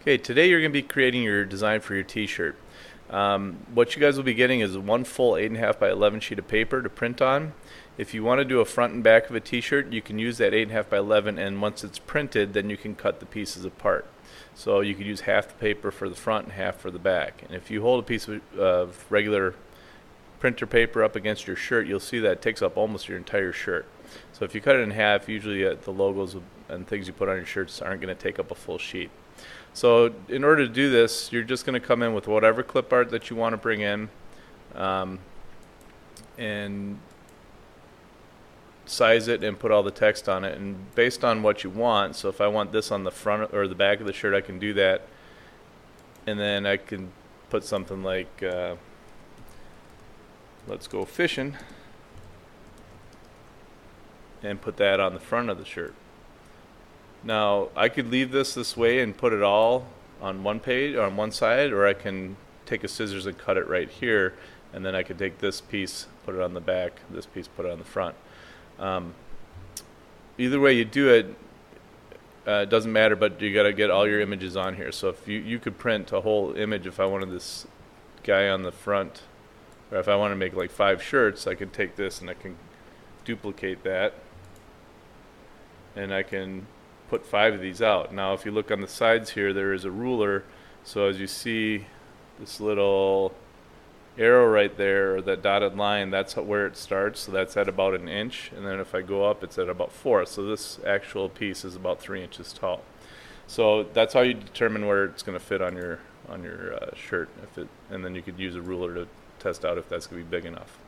Okay, today you're going to be creating your design for your t-shirt. What you guys will be getting is one full 8.5 by 11 sheet of paper to print on. If you want to do a front and back of a t-shirt, you can use that 8.5 by 11, and once it's printed, then you can cut the pieces apart. So you could use half the paper for the front and half for the back. And if you hold a piece of regular printer paper up against your shirt, you'll see that it takes up almost your entire shirt. So if you cut it in half, usually the logos and things you put on your shirts aren't going to take up a full sheet. So in order to do this, you're just going to come in with whatever clip art that you want to bring in, and size it and put all the text on it, and based on what you want. So if I want this on the front or the back of the shirt, I can do that, and then I can put something like let's go fishing, and put that on the front of the shirt. Now I could leave this way and put it all on one page or on one side, or I can take a scissors and cut it right here, and then I could take this piece, put it on the back, this piece, put it on the front. Either way you do it, it doesn't matter, but you got to get all your images on here. So if you could print a whole image, if I wanted this guy on the front, or if I want to make like 5 shirts, I can take this and I can duplicate that, and I can put 5 of these out. Now if you look on the sides here, there is a ruler, so as you see this little arrow right there, or that dotted line, that's where it starts, so that's at about 1 inch, and then if I go up, it's at about 4, so this actual piece is about 3 inches tall. So that's how you determine where it's going to fit on your shirt, and then you could use a ruler to test out if that's going to be big enough.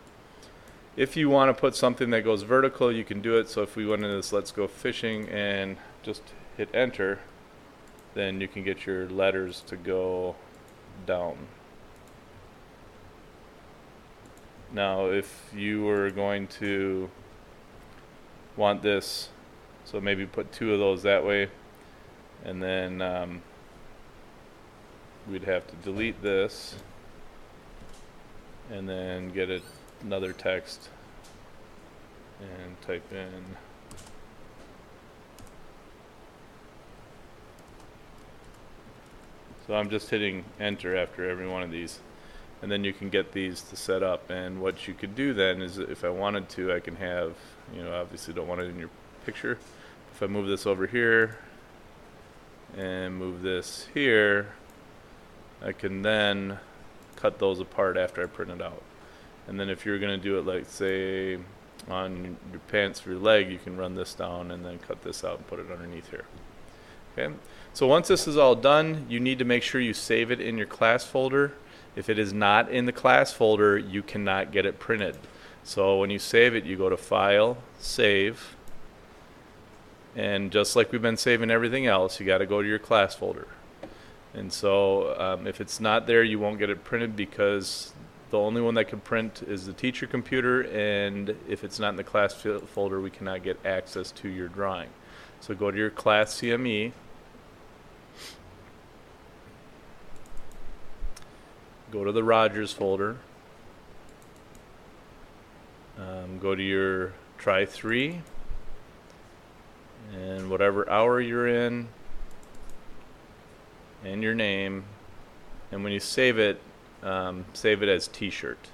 If you want to put something that goes vertical, you can do it. So if we went into this let's go fishing and just hit enter, then you can get your letters to go down. Now if you were going to want this, so maybe put 2 of those that way, and then we'd have to delete this and then get another text and type in so I'm just hitting enter after every one of these, and then you can get these to set up. And what you could do then is, if I wanted to, I can have, obviously don't want it in your picture. If I move this over here and move this here, I can then cut those apart after I print it out. And then if you're going to do it, like say on your pants for your leg, you can run this down and then cut this out and put it underneath here. Okay, so once this is all done, you need to make sure you save it in your class folder. If it is not in the class folder, you cannot get it printed. So when you save it, you go to File, Save, and just like we've been saving everything else, you got to go to your class folder. And so if it's not there, you won't get it printed, because the only one that can print is the teacher computer, and if it's not in the class folder, we cannot get access to your drawing. So go to your class CME, go to the Rogers folder, go to your try 3, and whatever hour you're in, and your name, and when you save it as t-shirt.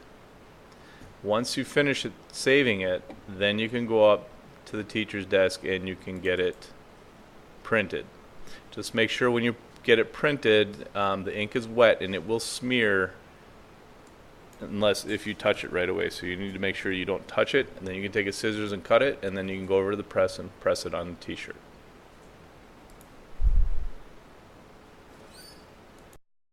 Once you finish saving it, then you can go up to the teacher's desk and you can get it printed. Just make sure when you get it printed, the ink is wet and it will smear if you touch it right away. So you need to make sure you don't touch it, and then you can take a scissors and cut it, and then you can go over to the press and press it on the t-shirt.